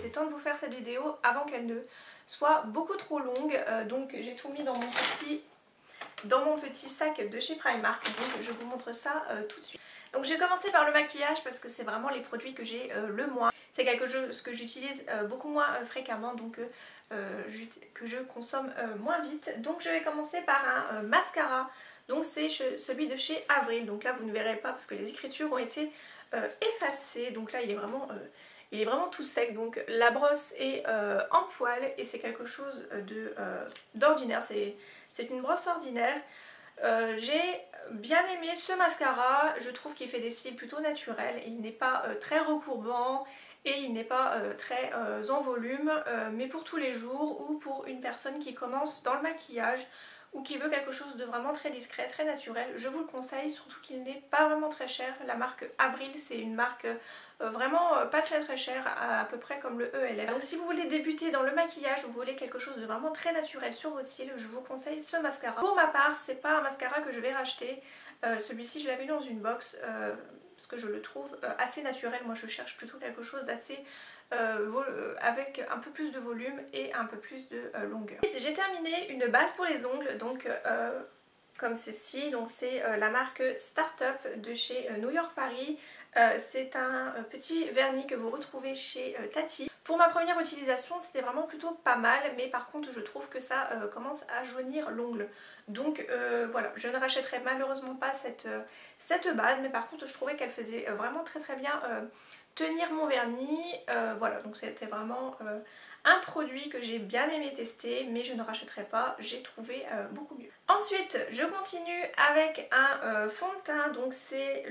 était temps de vous faire cette vidéo avant qu'elle ne soit beaucoup trop longue. Donc j'ai tout mis dans mon petit sac de chez Primark, donc je vous montre ça tout de suite. Donc j'ai commencé par le maquillage parce que c'est vraiment les produits que j'ai le moins. C'est quelque chose que j'utilise beaucoup moins fréquemment, donc que je consomme moins vite. Donc je vais commencer par un mascara. Donc c'est celui de chez Avril. Donc là vous ne verrez pas parce que les écritures ont été effacées. Donc là il est vraiment tout sec. Donc la brosse est en poil et c'est quelque chose d'ordinaire. C'est une brosse ordinaire. J'ai bien aimé ce mascara. Je trouve qu'il fait des cils plutôt naturels. Il n'est pas très recourbant et il n'est pas très en volume, mais pour tous les jours ou pour une personne qui commence dans le maquillage ou qui veut quelque chose de vraiment très discret, très naturel, je vous le conseille, surtout qu'il n'est pas vraiment très cher. La marque Avril, c'est une marque vraiment pas très chère, à peu près comme le ELF. Donc si vous voulez débuter dans le maquillage ou vous voulez quelque chose de vraiment très naturel sur vos cils, je vous conseille ce mascara. Pour ma part, c'est pas un mascara que je vais racheter. Celui-ci je l'avais eu dans une box parce que je le trouve assez naturel. Moi je cherche plutôt quelque chose d'assez avec un peu plus de volume et un peu plus de longueur. J'ai terminé une base pour les ongles, donc comme ceci. Donc c'est la marque Startup de chez New York Paris. C'est un petit vernis que vous retrouvez chez Tati. Pour ma première utilisation c'était vraiment plutôt pas mal, mais par contre je trouve que ça commence à jaunir l'ongle. Donc voilà, je ne rachèterai malheureusement pas cette base, mais par contre je trouvais qu'elle faisait vraiment très bien tenir mon vernis. Voilà, donc c'était vraiment un produit que j'ai bien aimé tester, mais je ne rachèterai pas, j'ai trouvé beaucoup mieux. Ensuite je continue avec un fond de teint. Donc c'est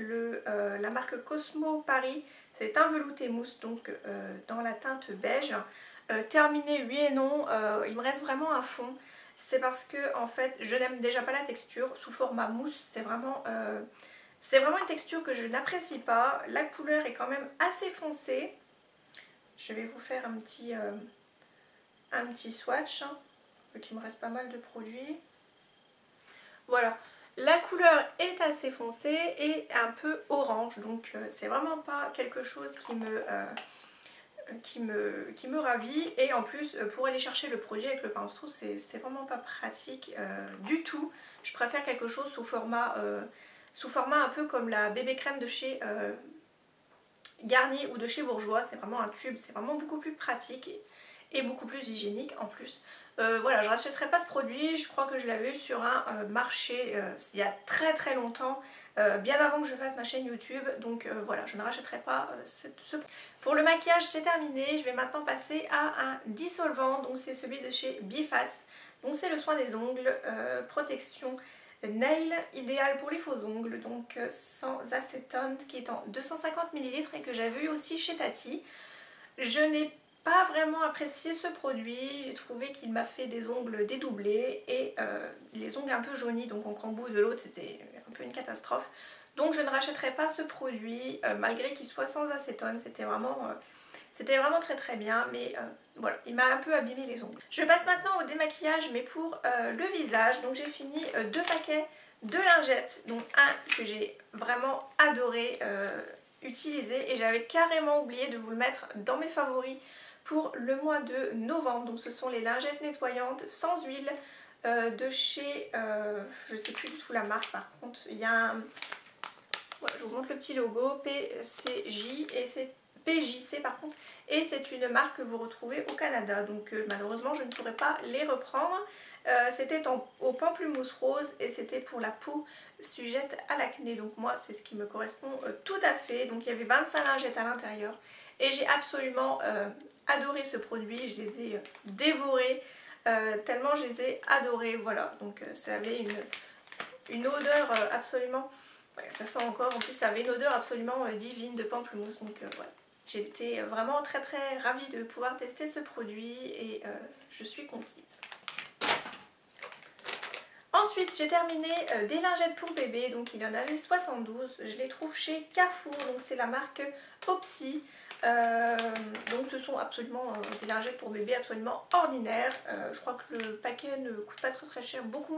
la marque Cosmo Paris. C'est un velouté mousse, donc dans la teinte beige. Terminé oui et non, il me reste vraiment un fond. C'est parce que en fait je n'aime déjà pas la texture sous format mousse. C'est vraiment une texture que je n'apprécie pas. La couleur est quand même assez foncée. Je vais vous faire un petit swatch, hein, qu'il me reste pas mal de produits. Voilà, la couleur est assez foncée et un peu orange, donc c'est vraiment pas quelque chose qui me ravit. Et en plus pour aller chercher le produit avec le pinceau c'est vraiment pas pratique du tout. Je préfère quelque chose sous format un peu comme la bébé crème de chez Garnier ou de chez Bourjois. C'est vraiment un tube, c'est vraiment beaucoup plus pratique et beaucoup plus hygiénique en plus. Voilà, je rachèterai pas ce produit. Je crois que je l'avais eu sur un marché il y a très longtemps, bien avant que je fasse ma chaîne YouTube. Donc voilà, je ne rachèterai pas ce produit. Pour le maquillage c'est terminé. Je vais maintenant passer à un dissolvant. Donc c'est celui de chez Biface. Donc c'est le soin des ongles, protection Nail, idéal pour les faux ongles, donc sans acétone, qui est en 250 ml et que j'avais eu aussi chez Tati. Je n'ai pas vraiment apprécié ce produit. J'ai trouvé qu'il m'a fait des ongles dédoublés et les ongles un peu jaunis, donc en grand bout de l'autre c'était un peu une catastrophe. Donc je ne rachèterai pas ce produit malgré qu'il soit sans acétone. C'était vraiment très bien, mais voilà, il m'a un peu abîmé les ongles. Je passe maintenant au démaquillage, mais pour le visage. Donc j'ai fini 2 paquets de lingettes, donc un que j'ai vraiment adoré utiliser et j'avais carrément oublié de vous le mettre dans mes favoris pour le mois de novembre. Donc ce sont les lingettes nettoyantes sans huile de chez, je sais plus du tout la marque par contre, il y a un... Ouais, je vous montre le petit logo, PCJ et c'est PJC par contre, et c'est une marque que vous retrouvez au Canada, donc malheureusement je ne pourrais pas les reprendre. C'était au pamplemousse rose et c'était pour la peau sujette à l'acné, donc moi c'est ce qui me correspond tout à fait. Donc il y avait 25 lingettes à l'intérieur et j'ai absolument adoré ce produit. Je les ai dévorés tellement je les ai adorés. Voilà, donc ça avait une odeur absolument... Ouais, ça sent encore, en plus ça avait une odeur absolument divine de pamplemousse, donc voilà. J'ai été vraiment très ravie de pouvoir tester ce produit et je suis conquise. Ensuite j'ai terminé des lingettes pour bébé, donc il y en avait 72, je les trouve chez Carrefour, donc c'est la marque Opsy. Donc ce sont absolument des lingettes pour bébé absolument ordinaires. Je crois que le paquet ne coûte pas très cher, beaucoup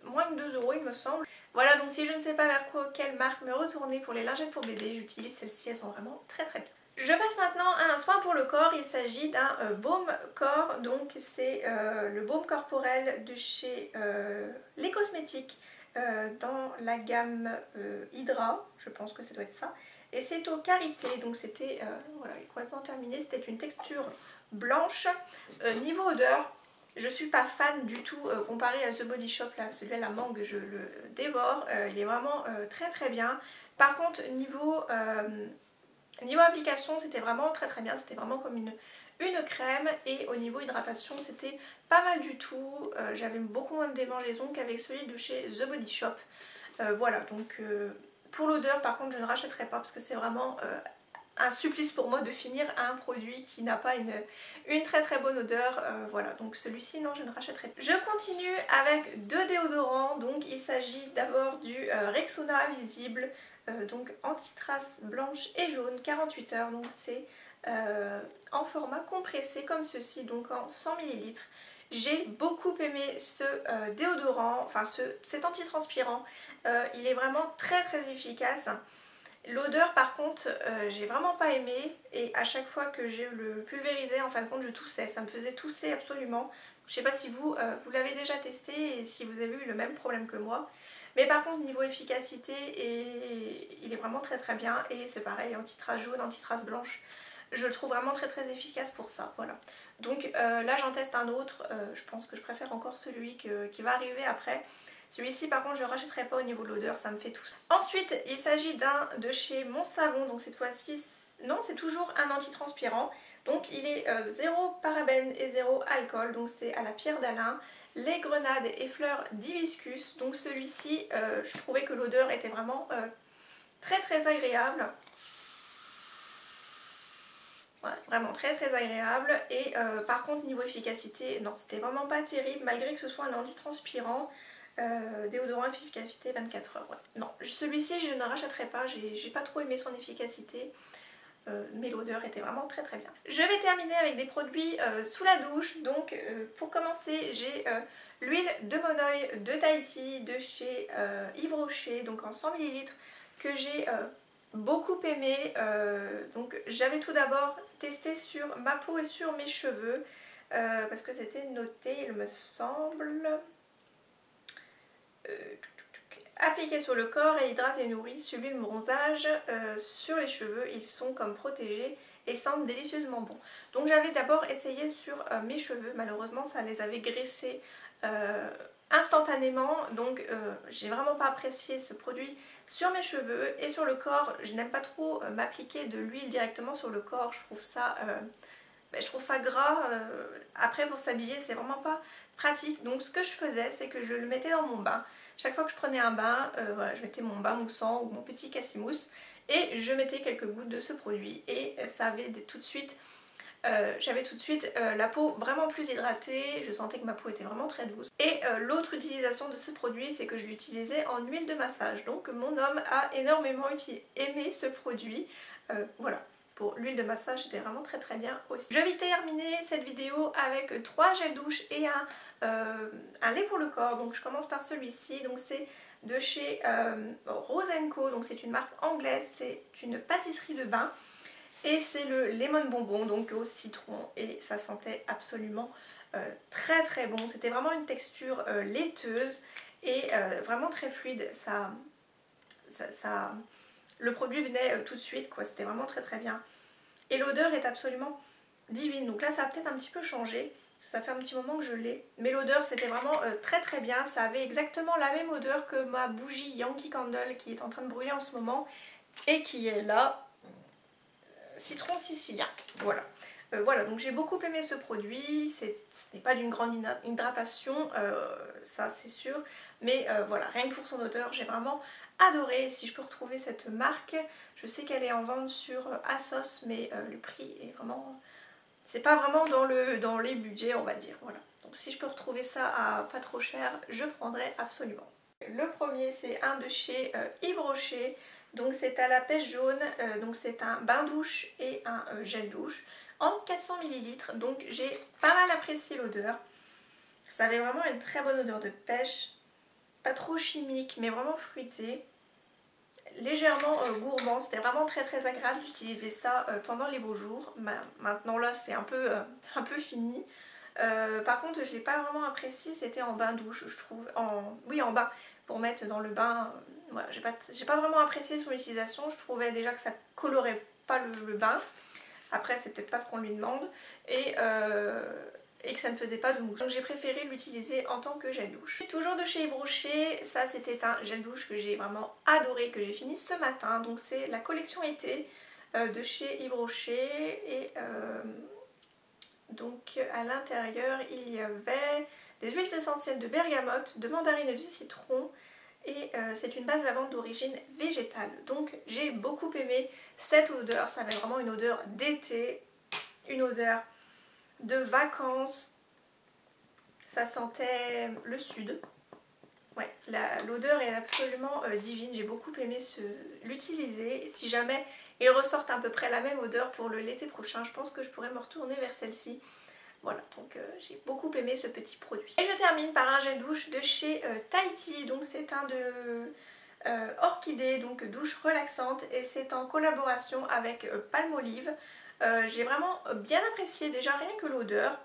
moins que 2 € il me semble. Voilà, donc si je ne sais pas vers quelle marque me retourner pour les lingettes pour bébé, j'utilise celles-ci, elles sont vraiment très bien. Je passe maintenant à un soin pour le corps, il s'agit d'un baume corps, donc c'est le baume corporel de chez Les Cosmétiques dans la gamme Hydra, je pense que ça doit être ça, et c'est au karité, donc c'était, voilà, il est complètement terminé, c'était une texture blanche. Niveau odeur, je suis pas fan du tout comparé à The Body Shop, là, celui à la mangue je le dévore, il est vraiment très très bien. Par contre niveau application c'était vraiment très très bien, c'était vraiment comme une crème, et au niveau hydratation c'était pas mal du tout, j'avais beaucoup moins de démangeaisons qu'avec celui de chez The Body Shop. Voilà, donc pour l'odeur par contre je ne rachèterai pas parce que c'est vraiment un supplice pour moi de finir un produit qui n'a pas une très très bonne odeur, voilà, donc celui-ci non, je ne rachèterai pas. Je continue avec deux déodorants, donc il s'agit d'abord du Rexona Visible, donc anti-trace blanche et jaune, 48 heures, donc c'est en format compressé comme ceci, donc en 100 ml. J'ai beaucoup aimé ce déodorant, enfin cet antitranspirant, il est vraiment très très efficace. L'odeur par contre j'ai vraiment pas aimé, et à chaque fois que j'ai le pulvérisé en fin de compte je toussais, ça me faisait tousser absolument. Je sais pas si vous l'avez déjà testé et si vous avez eu le même problème que moi. Mais par contre niveau efficacité il est vraiment très très bien, et c'est pareil, anti-trace jaune, anti-trace blanche. Je le trouve vraiment très très efficace pour ça, voilà. Donc là j'en teste un autre, je pense que je préfère encore celui qui va arriver après. Celui-ci par contre je ne rachèterai pas au niveau de l'odeur, ça me fait tousser. Ensuite il s'agit d'un de chez Mon Savon, donc cette fois-ci, non c'est toujours un antitranspirant. Donc il est zéro parabène et zéro alcool, donc c'est à la pierre d'Alain, les grenades et fleurs d'hibiscus. Donc celui-ci je trouvais que l'odeur était vraiment très très agréable. Voilà, vraiment très très agréable, et par contre niveau efficacité, non c'était vraiment pas terrible malgré que ce soit un antitranspirant. Déodorant efficacité 24 heures, ouais. Non, celui-ci je ne rachèterai pas, j'ai pas trop aimé son efficacité. Mais l'odeur était vraiment très très bien. Je vais terminer avec des produits sous la douche. Donc pour commencer j'ai l'huile de Monoï de Tahiti de chez Yves Rocher, donc en 100 ml, que j'ai beaucoup aimé. Donc j'avais tout d'abord testé sur ma peau et sur mes cheveux parce que c'était noté il me semble. Appliqué sur le corps et hydrate et nourrit, sublime bronzage, sur les cheveux, ils sont comme protégés et sentent délicieusement bon. Donc j'avais d'abord essayé sur mes cheveux, malheureusement ça les avait graissés instantanément, donc j'ai vraiment pas apprécié ce produit sur mes cheveux. Et sur le corps, je n'aime pas trop m'appliquer de l'huile directement sur le corps, je trouve ça gras, après pour s'habiller c'est vraiment pas pratique. Donc ce que je faisais c'est que je le mettais dans mon bain. Chaque fois que je prenais un bain, voilà, je mettais mon bain moussant ou mon petit cassimousse et je mettais quelques gouttes de ce produit, et ça avait tout de suite, j'avais tout de suite la peau vraiment plus hydratée, je sentais que ma peau était vraiment très douce. Et l'autre utilisation de ce produit c'est que je l'utilisais en huile de massage, donc mon homme a énormément aimé ce produit, voilà. Pour l'huile de massage c'était vraiment très très bien aussi. Je vais terminer cette vidéo avec 3 gels douche et un lait pour le corps. Donc je commence par celui-ci, donc c'est de chez Rose & Co, donc c'est une marque anglaise, c'est une pâtisserie de bain. Et c'est le lemon bonbon, donc au citron, et ça sentait absolument très très bon. C'était vraiment une texture laiteuse et vraiment très fluide. Le produit venait tout de suite, quoi. C'était vraiment très très bien. Et l'odeur est absolument divine. Donc là ça a peut-être un petit peu changé, ça fait un petit moment que je l'ai. Mais l'odeur c'était vraiment très très bien. Ça avait exactement la même odeur que ma bougie Yankee Candle qui est en train de brûler en ce moment. Et qui est là, citron sicilien. Voilà. Voilà, donc j'ai beaucoup aimé ce produit. Ce n'est pas d'une grande hydratation, ça c'est sûr. Mais voilà, rien que pour son odeur, j'ai vraiment adoré. Si je peux retrouver cette marque, je sais qu'elle est en vente sur ASOS, mais le prix est vraiment... c'est pas vraiment dans les budgets, on va dire. Voilà. Donc si je peux retrouver ça à pas trop cher, je prendrai absolument. Le premier c'est un de chez Yves Rocher. Donc c'est à la pêche jaune, donc c'est un bain douche et un gel douche en 400 ml. Donc j'ai pas mal apprécié l'odeur. Ça avait vraiment une très bonne odeur de pêche, pas trop chimique mais vraiment fruitée. légèrement gourmand, c'était vraiment très agréable d'utiliser ça pendant les beaux jours. Maintenant là c'est un peu fini. Par contre je l'ai pas vraiment apprécié, c'était en bain douche je trouve, oui en bain, pour mettre dans le bain. Voilà, j'ai pas vraiment apprécié son utilisation, je trouvais déjà que ça colorait pas le bain. Après c'est peut-être pas ce qu'on lui demande et que ça ne faisait pas de mousse. Donc j'ai préféré l'utiliser en tant que gel douche. Toujours de chez Yves Rocher, ça c'était un gel douche que j'ai vraiment adoré, que j'ai fini ce matin. Donc c'est la collection été de chez Yves Rocher et donc à l'intérieur il y avait des huiles essentielles de bergamote, de mandarine et de citron. Et c'est une base lavande d'origine végétale. Donc j'ai beaucoup aimé cette odeur, ça avait vraiment une odeur d'été, une odeur de vacances, ça sentait le sud. Ouais, l'odeur est absolument divine, j'ai beaucoup aimé l'utiliser. Si jamais il ressortent à peu près la même odeur pour l'été prochain, je pense que je pourrais me retourner vers celle-ci. Voilà, donc j'ai beaucoup aimé ce petit produit. Et je termine par un gel douche de chez Tahiti, donc c'est un de orchidée, donc douche relaxante, et c'est en collaboration avec Palmolive. J'ai vraiment bien apprécié déjà rien que l'odeur.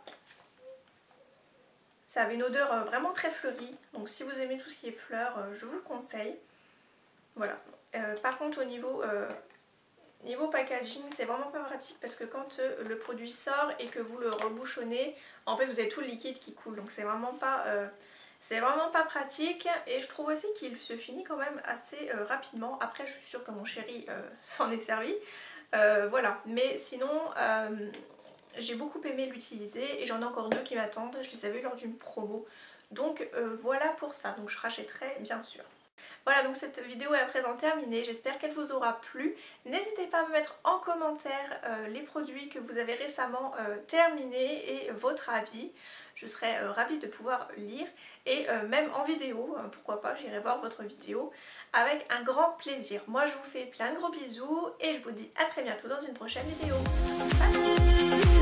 Ça avait une odeur vraiment très fleurie, donc si vous aimez tout ce qui est fleurs, je vous le conseille. Voilà. Par contre au niveau packaging, c'est vraiment pas pratique parce que quand le produit sort et que vous le rebouchonnez, en fait vous avez tout le liquide qui coule, donc c'est vraiment pas pratique. Et je trouve aussi qu'il se finit quand même assez rapidement. Après je suis sûre que mon chéri s'en est servi. Voilà, mais sinon j'ai beaucoup aimé l'utiliser et j'en ai encore 2 qui m'attendent, je les avais eu lors d'une promo, donc voilà pour ça, donc je rachèterai bien sûr. Voilà, donc cette vidéo est à présent terminée, j'espère qu'elle vous aura plu. N'hésitez pas à me mettre en commentaire les produits que vous avez récemment terminés et votre avis. Je serais ravie de pouvoir lire et même en vidéo, pourquoi pas, j'irai voir votre vidéo avec un grand plaisir. Moi je vous fais plein de gros bisous et je vous dis à très bientôt dans une prochaine vidéo. Bye.